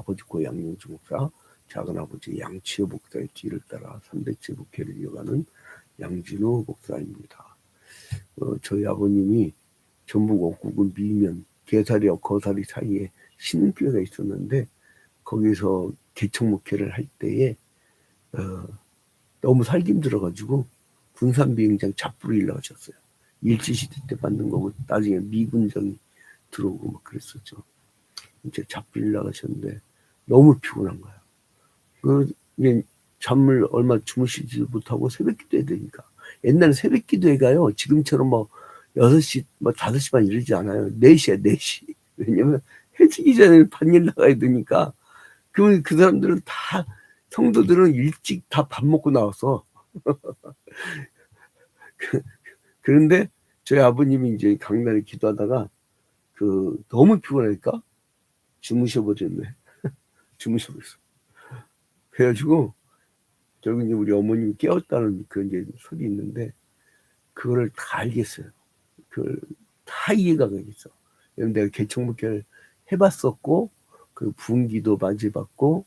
아버지 고향 양용주 목사, 작은아버지 양치호 목사의 뒤를 따라 300째 목회를 이어가는 양진호 목사입니다. 저희 아버님이 전북 옥구군 미면 개사리와 거사리 사이에 신교회가 있었는데 거기서 개척 목회를 할 때에 너무 살기 힘들어가지고 군산비행장 잡부로 일나가셨어요. 일제시대 때 만든 거고 나중에 미군정이 들어오고 막 그랬었죠. 이제 잡부 일나가셨는데 너무 피곤한 거야. 이제 잠을 얼마 주무시지 못하고 새벽 기도해야 되니까. 옛날에 새벽 기도회 가요. 지금처럼 뭐 6시, 뭐 5시 반 이러지 않아요. 4시야, 4시. 왜냐면 해지기 전에 반일 나가야 되니까. 그러면 그 사람들은 다, 성도들은 일찍 다 밥 먹고 나와서. 그런데 저희 아버님이 이제 강단에 기도하다가 너무 피곤하니까 주무셔버렸네. 주무셔버렸어. 그래가지고 결국 이제 우리 어머님이 깨웠다는 그 이제 소리 있는데 그거를 다 알겠어요. 그걸 다 이해가 가겠어. 내가 개척 목회를 해봤었고 그 부흥기도 맞이받고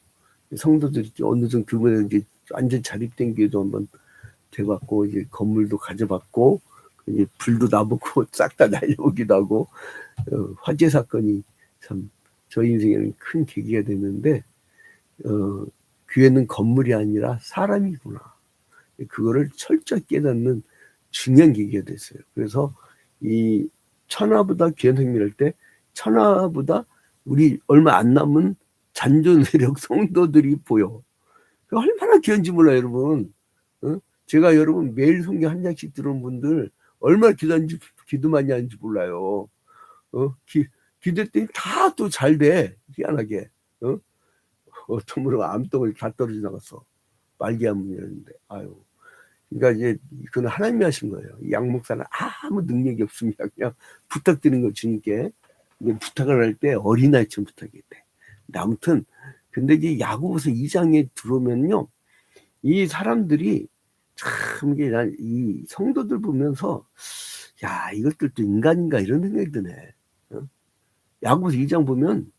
성도들이 어느 정도 그분에 이제 완전 자립된 교회도 한번 돼봤고 이제 건물도 가져봤고 이제 불도 나보고 싹 다 날려오기도 하고 화재 사건이 참 저희 인생에는 큰 계기가 됐는데 교회는 건물이 아니라 사람이구나. 그거를 철저히 깨닫는 중요한 계기가 됐어요. 그래서 이 천하보다 귀한 생명일 때 천하보다 우리 얼마 안 남은 잔존세력 성도들이 보여. 얼마나 귀한지 몰라요, 여러분. 제가 여러분 매일 성경 한 장씩 들어온 분들 얼마나 기도 많이 하는지 몰라요. 기도했더니 다 또 잘 돼. 희한하게. 어떤 분은 암덩어리 다 떨어져 나갔어. 말기암이었는데. 아유. 그러니까 이제 그건 하나님이 하신 거예요. 양 목사는 아무 능력이 없습니다. 그냥 부탁드린 거 주님께. 부탁을 할 때 어린아이처럼 부탁했대. 아무튼 근데 이제 야고보서 2장에 들어오면요, 이 사람들이 참 이게 이 성도들 보면서 야 이것들도 인간인가 이런 생각이 드네. 야고보서 2장 보면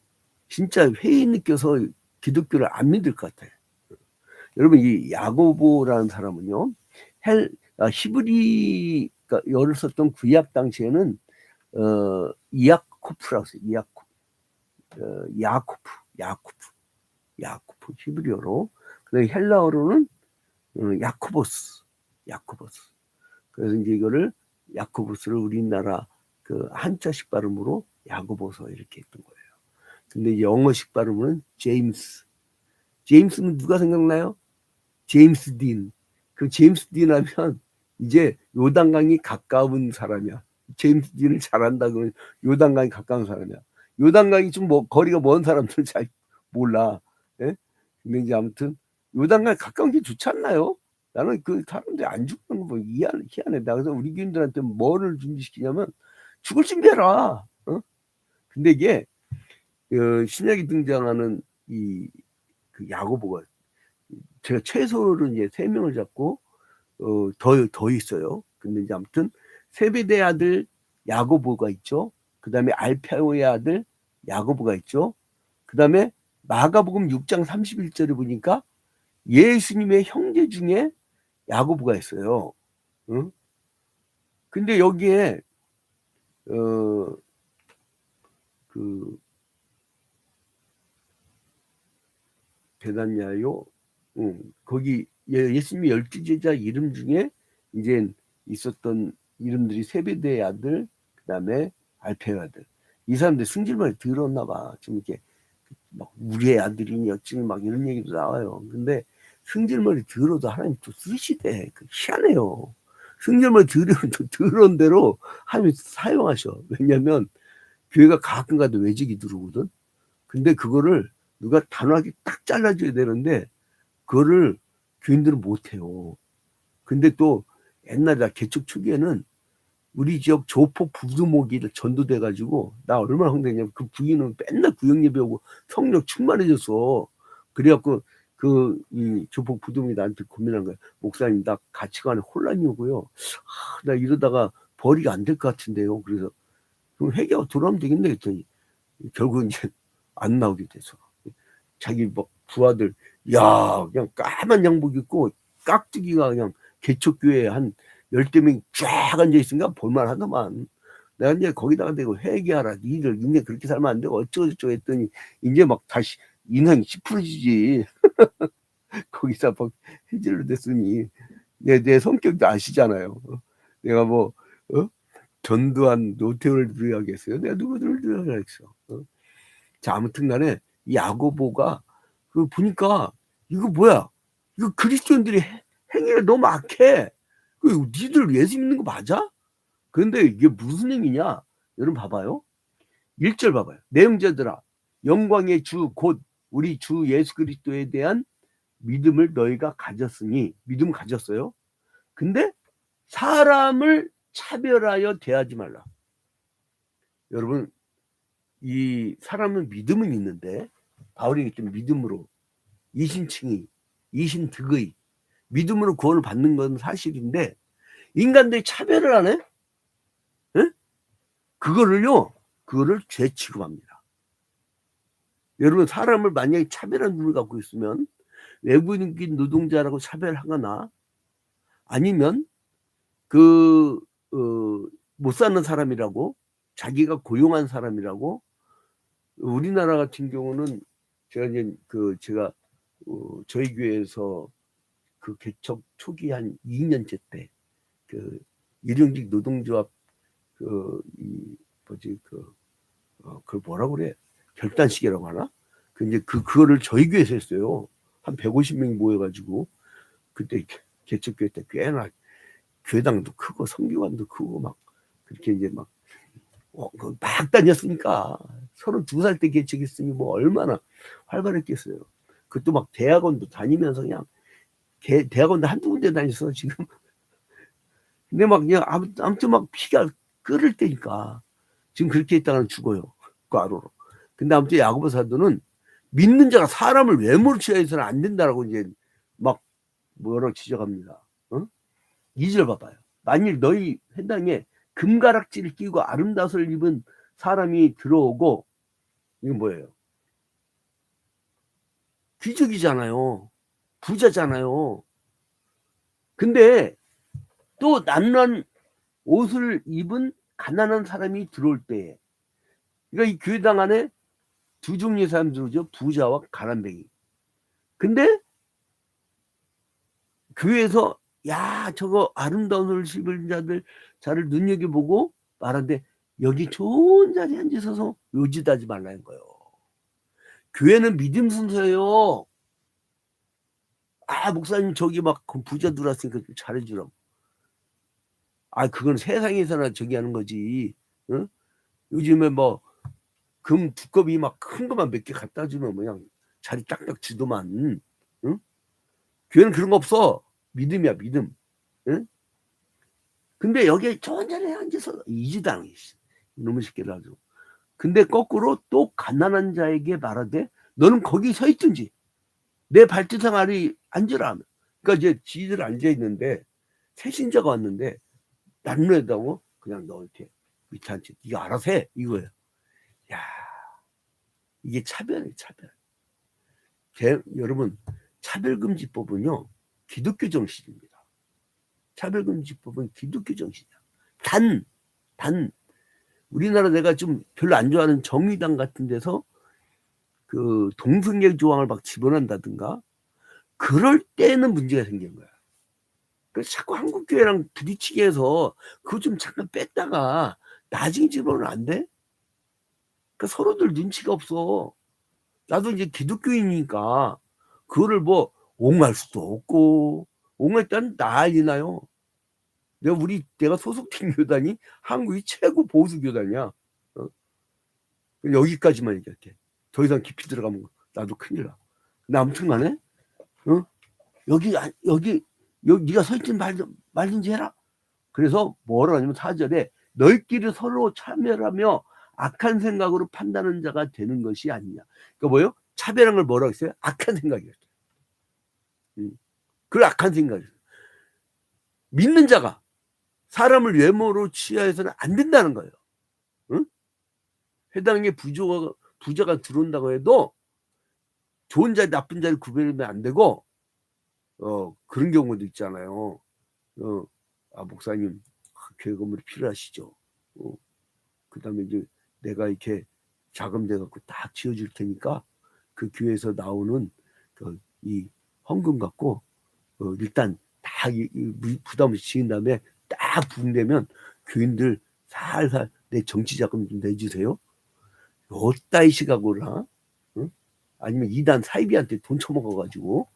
진짜 회의 느껴서 기독교를 안 믿을 것 같아요. 여러분 이 야고보라는 사람은요, 히브리가 열을 썼던 구약 당시에는 이아코프라고 했어요. 야코프 히브리어로. 그다음에 헬라어로는 야코보스. 그래서 이제 이거를 야코보스를 우리나라 그 한자식 발음으로 야고보서 이렇게 했던 거예요. 근데 영어식 발음은 제임스는 누가 생각나요? 제임스 딘. 그 제임스 딘 하면 이제 요단강이 가까운 사람이야. 제임스 딘을 잘한다 그러면 요단강이 가까운 사람이야. 요단강이 좀 거리가 먼 사람들은 잘 몰라. 예? 근데 이제 아무튼 요단강이 가까운 게 좋지 않나요? 나는 그 사람들이 안 죽는 거 뭐 희한해. 그래서 우리 교인들한테 뭐를 준비시키냐면 죽을 준비해라. 근데 이게 신약에 등장하는 그 야고보가 제가 최소로 이제 3명을 잡고 더 있어요. 근데 이제 아무튼 세베대의 아들 야고보가 있죠. 그 다음에 알페오의 아들 야고보가 있죠. 그 다음에 마가복음 6장 31절에 보니까 예수님의 형제 중에 야고보가 있어요. 근데 여기에 베다냐요. 거기 예수님의 12제자 이름 중에 이제 있었던 이름들이 세베대의 아들, 그 다음에 알페의 아들. 이 사람들 승질만이 들었나 봐. 좀 이렇게 막 우리의 아들이니 어쩌니 막 이런 얘기도 나와요. 근데 승질머리 들어도 하나님 또 쓰시대. 희한해요. 승질머리 들은 대로 하나님 사용하셔. 왜냐면 교회가 가끔 가도 외직이 들어오거든. 근데 그거를 누가 단호하게 딱 잘라줘야 되는데 그거를 교인들은 못해요. 근데 또 옛날에 개척 초기에는 우리 지역 조폭 부두목이 전도돼가지고 나 얼마나 황당했냐면 그 부인은 맨날 구역예배 오고 성령 충만해졌어. 그래갖고 이 조폭 부두목이 나한테 고민한 거야. 목사님 나 가치관에 혼란이 오고요. 나 이러다가 벌이가 안 될 것 같은데요. 그래서 그럼 회개하고 돌아오면 되겠네 했더니 결국 이제 안 나오게 돼서 자기 뭐 부하들, 야, 그냥 까만 양복 입고 깍두기가 그냥 개척교회에 한 10대명이 쫙 앉아있으니까 볼만하더만. 내가 이제 거기다가 대고 회개하라. 니들 인생 그렇게 살면 안 되고 어쩌고저쩌고 했더니 이제 막 다시 인상이 찌푸러지지. 거기서 막 해질로 됐으니 내 성격도 아시잖아요. 내가 뭐 전두환 노태우를 들어야겠어요. 내가 누구들을 들어야겠어. 자, 아무튼 간에 이 야고보가 그 보니까 이거 뭐야? 이거 그리스도인들이 행위가 너무 악해. 그 니들 예수 믿는 거 맞아? 그런데 이게 무슨 행위냐? 여러분 봐봐요. 1절 봐봐요. 내형제들아, 영광의 주 곧 우리 주 예수 그리스도에 대한 믿음을 너희가 가졌으니, 믿음 가졌어요. 근데 사람을 차별하여 대하지 말라. 여러분, 이 사람은 믿음은 있는데 바울이 얘기했던 믿음으로 이신칭의, 이신득의, 믿음으로 구원을 받는 건 사실인데 인간들이 차별을 하네? 에? 그거를 죄 취급합니다. 여러분, 사람을 만약에 차별한 눈을 갖고 있으면 외국인 노동자라고 차별하거나 아니면 못 사는 사람이라고, 자기가 고용한 사람이라고. 우리나라 같은 경우는 제가 저희 교회에서 그 개척 초기 한 2년째 때 그 일용직 노동조합 그걸 뭐라고 그래? 결단식이라고 하나? 그거를 저희 교회에서 했어요. 한 150명이 모여가지고 그때 개척교회 때 꽤나 교회당도 크고 성교관도 크고 막 그렇게 이제 막 다녔으니까 32살 때 개척했으니 뭐 얼마나 활발했겠어요. 그것도 막 대학원도 다니면서 그냥 대학원도 한두 군데 다녔어 지금. 근데 막 그냥 아무튼 막 피가 끓을 때니까 지금 그렇게 했다가는 죽어요. 과로로. 근데 아무튼 야고보 사도는 믿는 자가 사람을 외모로 취하해서는 안 된다라고 이제 막 뭐라고 지적합니다. 2절 봐봐요. 만일 너희 회당에 금가락지를 끼고 아름다움을 입은 사람이 들어오고, 이건 뭐예요? 귀족이잖아요. 부자잖아요. 근데 또 낱낱 옷을 입은 가난한 사람이 들어올 때에, 그러니까 이 교회당 안에 두 종류의 사람 들어오죠. 부자와 가난뱅이. 근데 교회에서 야, 저거 아름다운 옷을 입은 자를 눈여겨보고 말하는데 여기 좋은 자리에 앉으셔서 요지하지 말라는 거예요. 교회는 믿음 순서예요. 목사님 저기 막 부자 들어왔으니까 좀 잘해주라고. 그건 세상에서나 저기 하는 거지. 응? 요즘에 뭐 금 두꺼비 막 큰 거만 몇 개 갖다 주면 그냥 자리 딱딱 주더만. 응? 교회는 그런 거 없어. 믿음이야, 믿음. 응? 근데 여기에 좋은 자리에 앉아서 이지당 이놈의 새끼를 아주. 근데 거꾸로 또 가난한 자에게 말하되 너는 거기 서 있든지 내 발등상 아래 앉으라 하면. 그러니까 이제 지들 앉아 있는데 새신자가 왔는데 난로에다고 그냥 너 이렇게 밑에 앉지. 네가 알아서 해 이거예요. 야, 이게 차별이에요, 차별. 여러분, 차별금지법은요 기독교 정신입니다. 차별금지법은 기독교 정신이야. 단 우리나라 내가 좀 별로 안 좋아하는 정의당 같은 데서 그 동성애 조항을 막 집어넣는다든가 그럴 때는 문제가 생긴 거야. 그래서 자꾸 한국교회랑 부딪히게 해서 그거 좀 잠깐 뺐다가 나중에 집어넣으면 안 돼? 그러니까 서로들 눈치가 없어. 나도 이제 기독교인이니까 그거를 뭐 옹호할 수도 없고, 옹호했다는 난리 나요. 내가 소속된 교단이 한국이 최고 보수 교단이야. 여기까지만 얘기할게. 더 이상 깊이 들어가면 나도 큰일 나. 근데 아무튼 간에 여기 네가 설진 말든지 해라. 그래서 뭐라 하냐면 4절에 너희끼리 서로 차별하며 악한 생각으로 판단하는 자가 되는 것이 아니냐. 그러니까 뭐예요? 차별한 걸 뭐라고 했어요? 악한 생각이었어요. 그 악한 생각이었어요. 믿는 자가 사람을 외모로 취하해서는 안 된다는 거예요. 응? 해당의 부자가 들어온다고 해도 좋은 자리 나쁜 자리 구별하면 안 되고 그런 경우도 있잖아요. 목사님 교회 건물이 필요하시죠. 그다음에 이제 내가 이렇게 자금돼 갖고 딱 지어줄 테니까 그 교회에서 나오는 이 헌금 갖고 일단 다 부담 없이 지은 다음에 딱 부흥되면 교인들 살살 내 정치 자금 좀 내주세요. 어따위 시각을 하? 응? 아니면 이단 사이비한테 돈 처먹어가지고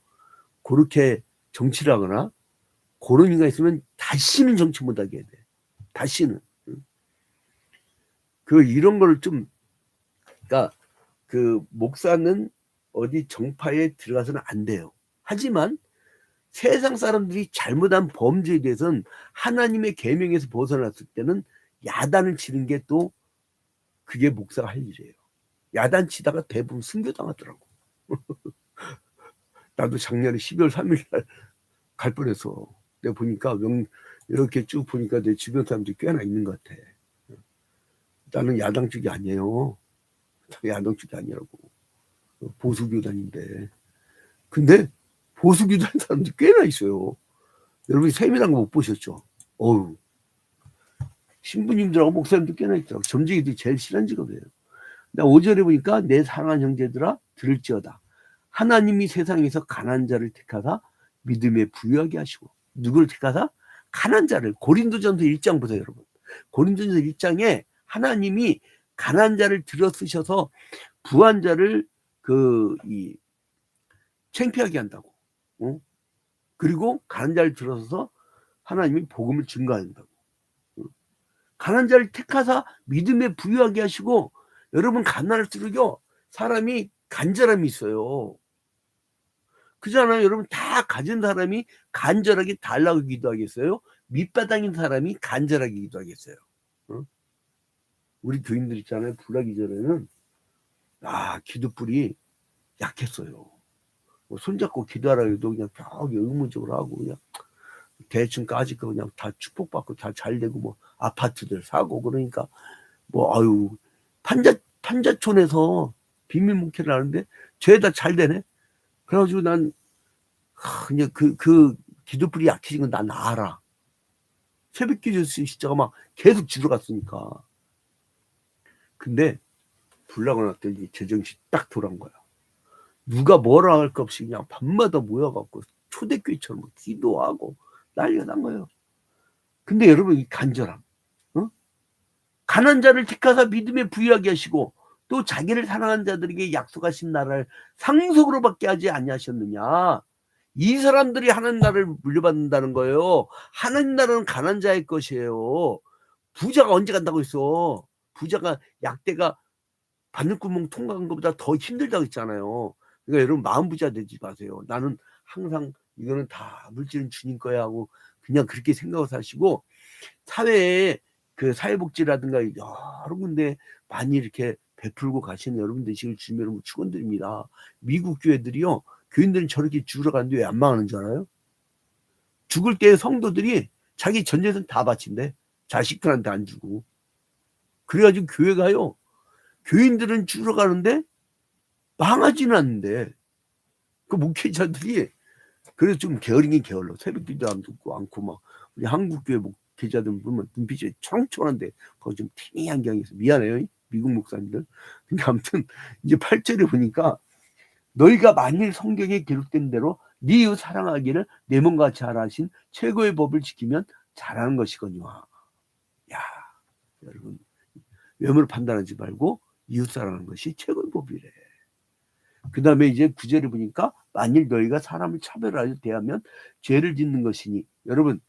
그렇게 정치를 하거나 그런 인간 있으면 다시는 정치 못하게 해야 돼. 다시는. 응? 이런 걸 좀, 그러니까 목사는 어디 정파에 들어가서는 안 돼요. 하지만 세상 사람들이 잘못한 범죄에 대해서는 하나님의 계명에서 벗어났을 때는 야단을 치는 게 또 그게 목사가 할 일이에요. 야단 치다가 대부분 순교당하더라고. 나도 작년에 12월 3일 날 갈 뻔해서 내가 보니까 이렇게 쭉 보니까 내 주변 사람들이 꽤나 있는 것 같아. 나는 야당 쪽이 아니에요. 야당 쪽이 아니라고. 보수교단인데. 근데 보수교단 사람들이 꽤나 있어요. 여러분이 세밀한 거 못 보셨죠? 어우. 신부님들하고 목사님도 꽤나 있더라고. 점쟁이들이 제일 싫은 직업이에요. 나 5절에 보니까 내 사랑하는 형제들아 들을지어다. 하나님이 세상에서 가난한 자를 택하사 믿음에 부유하게 하시고. 누구를 택하사? 가난한 자를. 고린도전서 1장 보세요, 여러분. 고린도전서 1장에 하나님이 가난한 자를 들어 쓰셔서 부한 자를 창피하게 한다고. 그리고 가난한 자를 들어서서 하나님이 복음을 증거한다고. 가난한 자를 택하사 믿음에 부유하게 하시고. 여러분 가난할수록요 사람이 간절함이 있어요. 그잖아요. 여러분 다 가진 사람이 간절하게 달라고 기도하겠어요? 밑바닥인 사람이 간절하게 기도하겠어요? 우리 교인들 있잖아요. 불나기 전에는 기도불이 약했어요. 손잡고 기도하라 해도 그냥 벽에 의무적으로 하고 그냥 대충 까짓거 그냥 다 축복받고 다 잘되고 뭐 아파트들 사고 그러니까 판자촌에서 비밀 목회를 하는데 죄다 잘되네. 그래가지고 난 그냥 그 기도불이 약해진 건 난 알아. 새벽 기도 시자가 막 계속 줄어갔으니까. 근데 불나고 났더니 제정신 딱 돌아온 거야. 누가 뭐라 할 것 없이 그냥 밤마다 모여갖고 초대교회처럼 기도하고 난리가 난 거예요. 근데 여러분 이 간절함, 가난한 자를 택하사 믿음에 부유하게 하시고 또 자기를 사랑하는 자들에게 약속하신 나라를 상속으로밖에 하지 아니하셨느냐. 이 사람들이 하나님 나라를 물려받는다는 거예요. 하나님 나라는 가난한 자의 것이에요. 부자가 언제 간다고 했어. 부자가 약대가 바늘구멍 통과한 것보다 더 힘들다고 했잖아요. 그러니까 여러분 마음 부자 되지 마세요. 나는 항상 이거는 다 물질은 주님 거야 하고 그냥 그렇게 생각을 사시고 사회에 사회복지라든가 여러 군데 많이 이렇게 베풀고 가시는 여러분 되시길 주님의 이름으로 축원드립니다. 미국 교회들이요. 교인들은 저렇게 죽으러가는데 왜 안 망하는 줄 알아요? 죽을 때 성도들이 자기 전 재산 다 바친대. 자식들한테 안 주고. 그래가지고 교회가요. 교인들은 죽으러가는데 망하지는 않는데 그 목회자들이 그래서 좀 게으르긴 게을러. 새벽기도 안 듣고 않고 막 우리 한국교회 목회자들 보면 눈빛이 초롱초롱한데 거기 좀 티니한 경이 있어. 미안해요. 미국 목사님들. 근데 아무튼 이제 8절에 보니까 너희가 만일 성경에 기록된 대로 네 이웃 사랑하기를 내 몸과 같이 하라 하신 최고의 법을 지키면 잘하는 것이거니와. 야, 여러분 외모를 판단하지 말고 이웃 사랑하는 것이 최고의 법이래. 그 다음에 이제 9절에 보니까 만일 너희가 사람을 차별하여 대하면 죄를 짓는 것이니. 여러분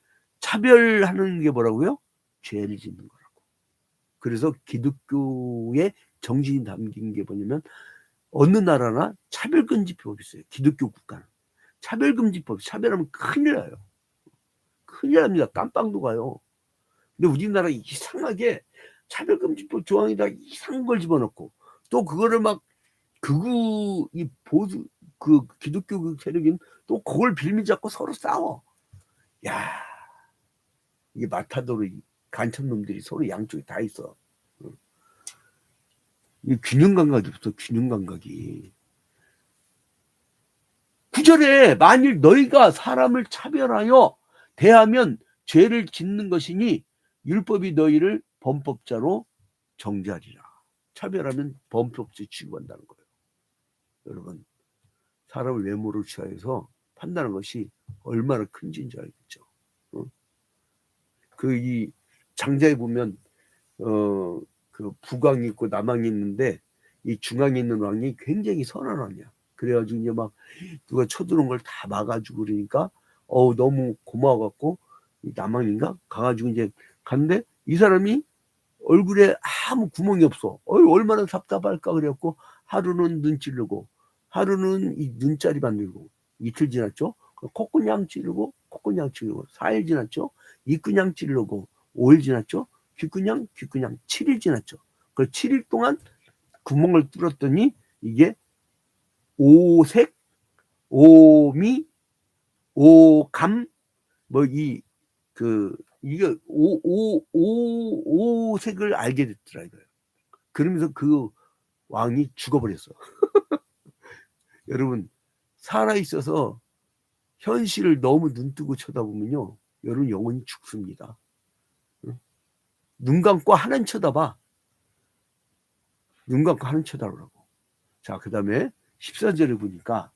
차별하는 게 뭐라고요? 죄를 짓는 거라고. 그래서 기독교의 정신이 담긴 게 뭐냐면 어느 나라나 차별금지법이 있어요. 기독교 국가는. 차별금지법. 차별하면 큰일 나요. 큰일 납니다. 깜빵도 가요. 근데 우리나라 이상하게 차별금지법 조항에다 이상한 걸 집어넣고 또 그거를 막 이 보수 기독교 세력인 또 그걸 빌미 잡고 서로 싸워. 야, 이게 마타도르 간첩놈들이 서로 양쪽에 다 있어. 이 균형 감각이 없어. 균형 감각이. 9절에 만일 너희가 사람을 차별하여 대하면 죄를 짓는 것이니 율법이 너희를 범법자로 정죄하리라. 차별하면 범법죄 취급한다는 거예요. 여러분, 사람을 외모를 취하여서 판단하는 것이 얼마나 큰지인 줄 알겠죠. 이 장자에 보면 그 북왕이 있고 남왕이 있는데 이 중앙에 있는 왕이 굉장히 선한 왕이야. 그래가지고 이제 막 누가 쳐들어온 걸 다 막아주고 그러니까 너무 고마워갖고 남왕인가 가가지고 이제 갔는데 이 사람이 얼굴에 아무 구멍이 없어. 얼마나 답답할까 그래갖고 하루는 눈 찌르고 하루는 이 눈자리 만들고 이틀 지났죠. 콧구녕 찌르고 콧구녕 찌르고 4일 지났죠. 입구녕 찌르고 5일 지났죠. 귀구녕 7일 지났죠. 그 7일 동안 구멍을 뚫었더니 이게 오색, 오미, 오감 이게 오색을 알게 됐더라 이거예요. 그러면서 그 왕이 죽어버렸어. 여러분, 살아 있어서 현실을 너무 눈뜨고 쳐다보면요, 여러분 영혼이 죽습니다. 눈 감고 하나님 쳐다봐. 눈 감고 하나님 쳐다보라고. 자, 그 다음에 14절에 보니까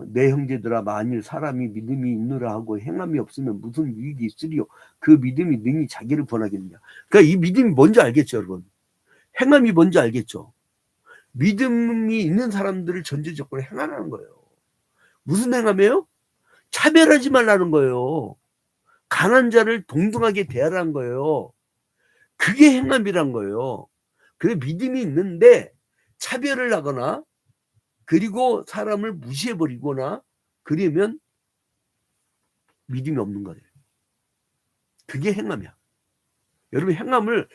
내 형제들아 만일 사람이 믿음이 있느라 하고 행함이 없으면 무슨 유익이 있으리요. 그 믿음이 능히 자기를 구원하겠느냐. 그러니까 이 믿음이 뭔지 알겠죠, 여러분. 행함이 뭔지 알겠죠. 믿음이 있는 사람들을 전제 조건에 행하라는 거예요. 무슨 행함이에요? 차별하지 말라는 거예요. 강한 자를 동등하게 대하라는 거예요. 그게 행함이란 거예요. 그래, 믿음이 있는데 차별을 하거나 그리고 사람을 무시해버리거나 그러면 믿음이 없는 거예요. 그게 행함이야. 여러분, 행함을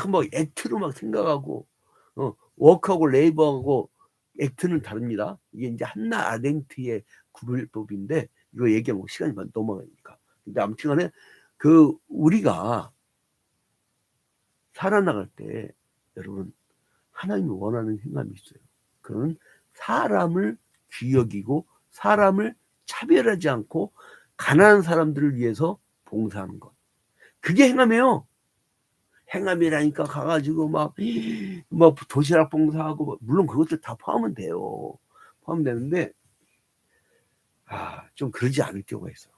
막 액트로 막 생각하고 워크하고 레이버하고 액트는 다릅니다. 이게 이제 한나 아렌트의 구별법인데 이거 얘기하면 시간이 넘어가니까. 근데 아무튼 간에 우리가 살아나갈 때 여러분 하나님이 원하는 행함이 있어요. 그건 사람을 귀히 여기고 사람을 차별하지 않고 가난한 사람들을 위해서 봉사하는 것. 그게 행함이에요. 행함이라니까 가가지고 막 도시락 봉사하고 물론 그것도 다 포함은 돼요. 포함되는데 좀 그러지 않을 경우가 있어.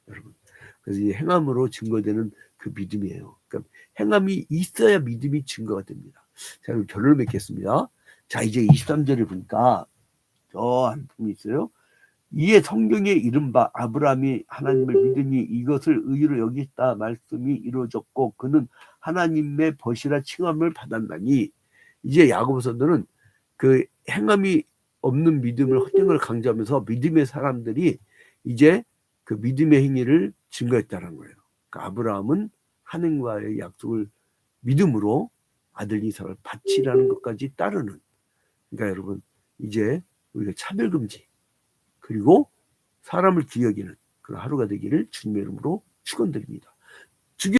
여러분. 그래서 이 행함으로 증거되는 그 믿음이에요. 그러니까 행함이 있어야 믿음이 증거가 됩니다. 자, 그럼 결론을 맺겠습니다. 자, 이제 23절을 보니까 한 분이 있어요. 이에 성경에 이른바 아브라함이 하나님을 믿으니 이것을 의로 여겼다 말씀이 이루어졌고 그는 하나님의 벗이라 칭함을 받았나니. 이제 야고보서는 그 행함이 없는 믿음을 헛된 강조하면서 믿음의 사람들이 이제 그 믿음의 행위를 증거했다는 거예요. 그러니까 아브라함은 하나님과의 약속을 믿음으로 아들 이삭을 바치라는 것까지 따르는. 그러니까 여러분, 이제 우리가 차별금지 그리고 사람을 귀히 여기는 그런 하루가 되기를 주님의 이름으로 축원드립니다.